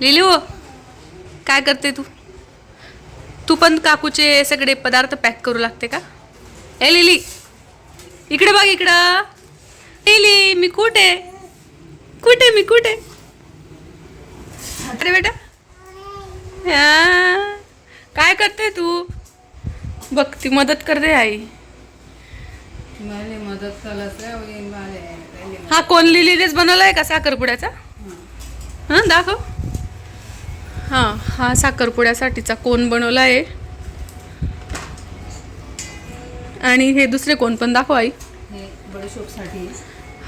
Lily हो, काय करते तू? तू पण काकूचे सगळे पदार्थ पॅक करू लागते का? ए लिली, इकडे बघ इकडं. लिली, मी कुठे कुठे मी कुठे? अरे बेटा, हा, काय करते तू? बघ ती मदत करते आई. हा कोण लिलीनेच बनवलाय का साखरपुड्याचा? हा दाखव. हा साखरपुड्यासाठीचा कोण बनवला आहे. आणि हे दुसरे कोण पण दाखव आई. बडीशोपसाठी.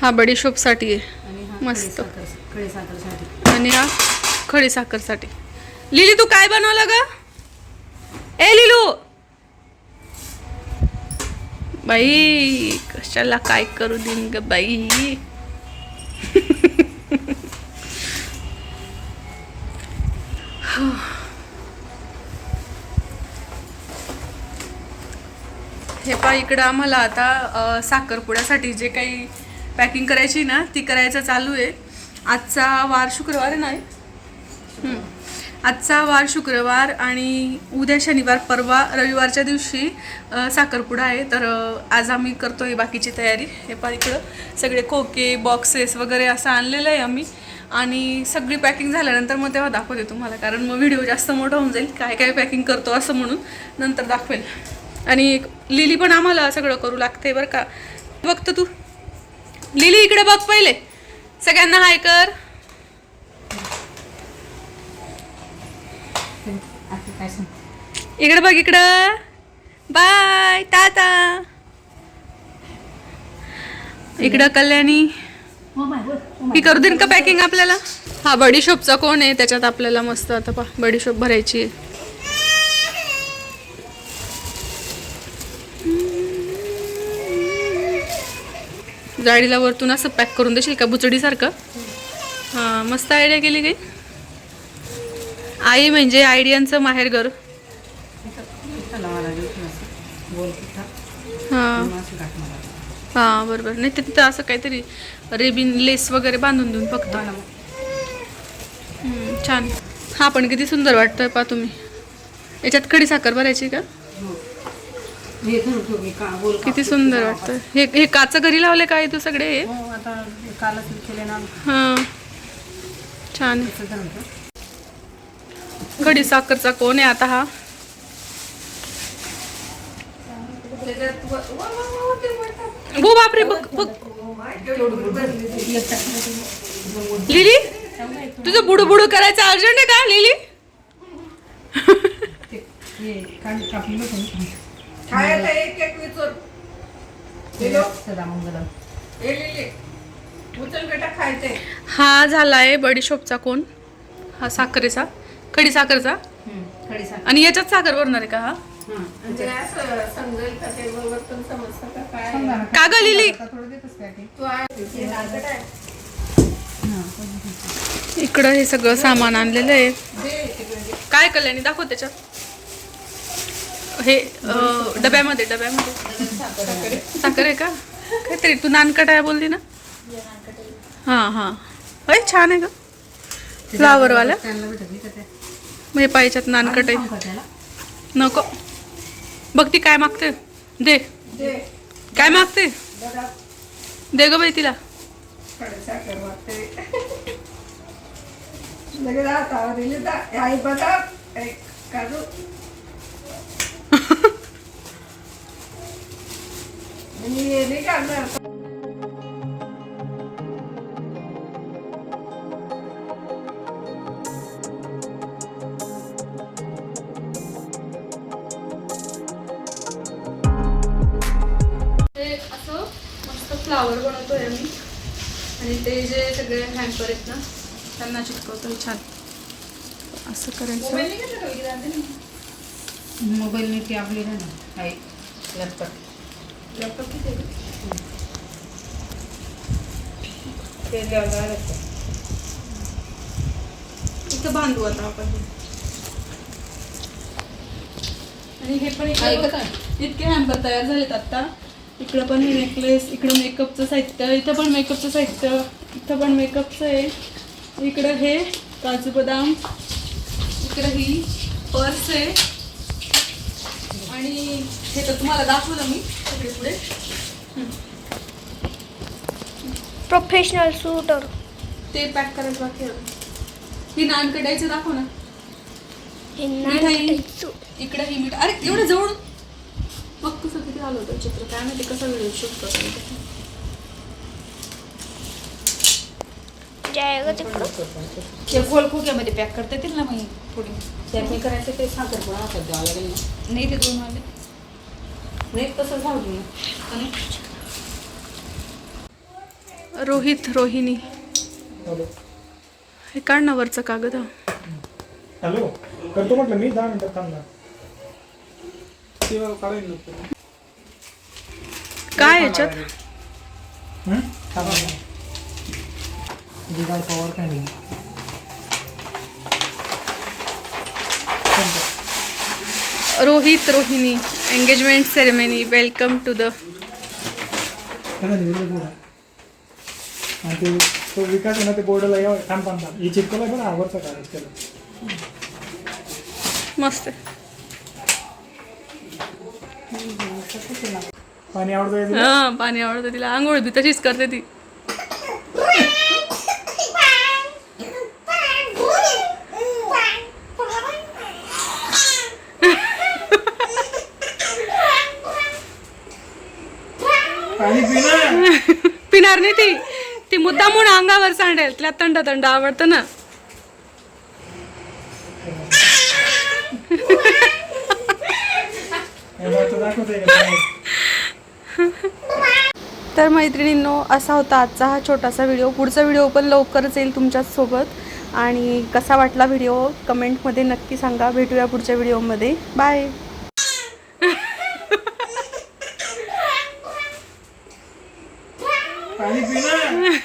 हा बडीशोपसाठी आहे मस्त. आणि हा खडी साखरसाठी. लिली तू काय बनवलं ग? ए लिलू, बाई कशाला काय करू देईन ग बाई. हे पहा इकडं आम्हाला आता साखरपुड्यासाठी जे काही पॅकिंग करायची ना ती करायचं चालू आहे. आजचा वार शुक्रवार आहे ना. आजचा वार शुक्रवार आणि उद्या शनिवार, परवा रविवारच्या दिवशी साखरपुडा आहे. तर आज आम्ही करतोय बाकीची तयारी. हे पहा इकडं सगळे खोके बॉक्सेस वगैरे असं आणलेलं आहे आम्ही. आणि सगळी पॅकिंग झाल्यानंतर मग तेव्हा दाखवते तुम्हाला, कारण मग व्हिडिओ जास्त मोठा होऊन जाईल काय काय पॅकिंग करतो असं म्हणून नंतर दाखवेल. आणि लिली पण आम्हाला सगळं करू लागते बरं का. बघतो तू लिली, इकडे बघ पहिले, सगळ्यांना हाय कर. इकडे बघ इकडं, बाय टाटा. इकडं कल्याणी, ही करू देईन का पॅकिंग आपल्याला? हा बडीशोपचा कोण आहे, त्याच्यात आपल्याला मस्त आता पा बडीशोप भरायची आहे. जाडीला वरतून असं पॅक करून देशील का बुचडीसारखं? हां मस्त आयडिया केली काही. आई म्हणजे आयडियांचं माहेरघर. हां हां बरोबर. नाही ते तिथं असं काहीतरी रेबिन लेस वगैरे बांधून देऊन फक्त. छान. हा पण किती सुंदर वाटतोय पा तुम्ही. याच्यात खडी साखर भरायची का? किती सुंदर वाटतं. हे काच घरी लावले काय तू सगळे? हां छान. खडी साखरचा कोण आहे आता हा? गो बापरे, बघ बघ लिली, तुझं बुडू बुडू करायचं अर्जंट आहे का लिली? हा झालाय बडीशोपचा कोण. हा साखरेचा, खडी साखरचा. आणि याच्यात साखर भरणार आहे का हा? का ग लिली? इकडं हे सगळं सामान आणलेलं आहे. काय कल्याणी दाखव त्याच्यात. हे डब्यामध्ये साखर आहे का? काहीतरी तू नानकटाया बोलली ना. हां हां होय छान आहे ग फ्लावरवाल्या. मग हे पाहिजेत नानकट आहे. नको बघ ती काय मागते. दे काय मागते, दे ग बाई तिला. फ्लावर बनवतोय आम्ही. आणि ते जे सगळे हॅम्पर आहेत ना त्यांना चिटकवतोय छान. असं करायचं. मोबाईल नाही ती आपली ना आहे लॅपटॉप. लॅपटॉप किती आहे? इथं बांधू आता आपण. आणि हे पण इतके हॅम्पर तयार झालेत आता. इकडं पण नेकलेस, इकडं मेकअपचं साहित्य, इथं पण मेकअपचं साहित्य, इथं पण मेकअपचं आहे. इकडं हे काजू बदाम, इकडे ही पर्स आहे आणि हे तर तुम्हाला दाखवलं मी इकडे पुढे. Professional shooter. ते पॅक करायचं बाकी आहे. ही नान कढायचं दाखव ना. हे मिठाई नाही इकडे ही मिठाई. अरे एवढं जवळ मग कसं किती आलं होतं चित्र काय माहिती कसं व्हिडिओ शूट करतो. जायगा तिकडं. ते गोल खोक्यामध्ये पॅक करता येतील ना मग पुढे त्यात मी करायचं ते साखरपुडा हातात द्यावं लागेल ना. नाही ते 2 वाले नाही तसं जाऊ दे ना. रोहित रोहिणी हे काढ ना वरचं कागद. हॅलो करतो म्हटलं मी 10 मिनिटात थांबणार. काय याच्यात जिगार power candy. Rohit Rohini engagement ceremony welcome to the. आणि ते तो विकास आहे ना ते बोर्डला यावं थांबतात हे चिपकलं आहे पण आवडतं काय त्याला. मस्त आहे. पाणी आवडतं का हा पाणी आवडतं तिला. आंघोळ बी तशीच करते ती. पाणी पिणं. पिणार नाही ती. ती मुद्दाम म्हणून अंगावर सांडेल. तिला थंड थंड आवडतं ना. दाखवते का? तर मैत्रिणींनो असा होता आजचा हा छोटासा व्हिडिओ. पुढचा व्हिडिओ पण लवकरच येईल तुमच्यासोबत. आणि कसा वाटला व्हिडिओ कमेंटमध्ये नक्की सांगा. भेटूया पुढच्या व्हिडिओमध्ये. बाय. पाणी पिणं.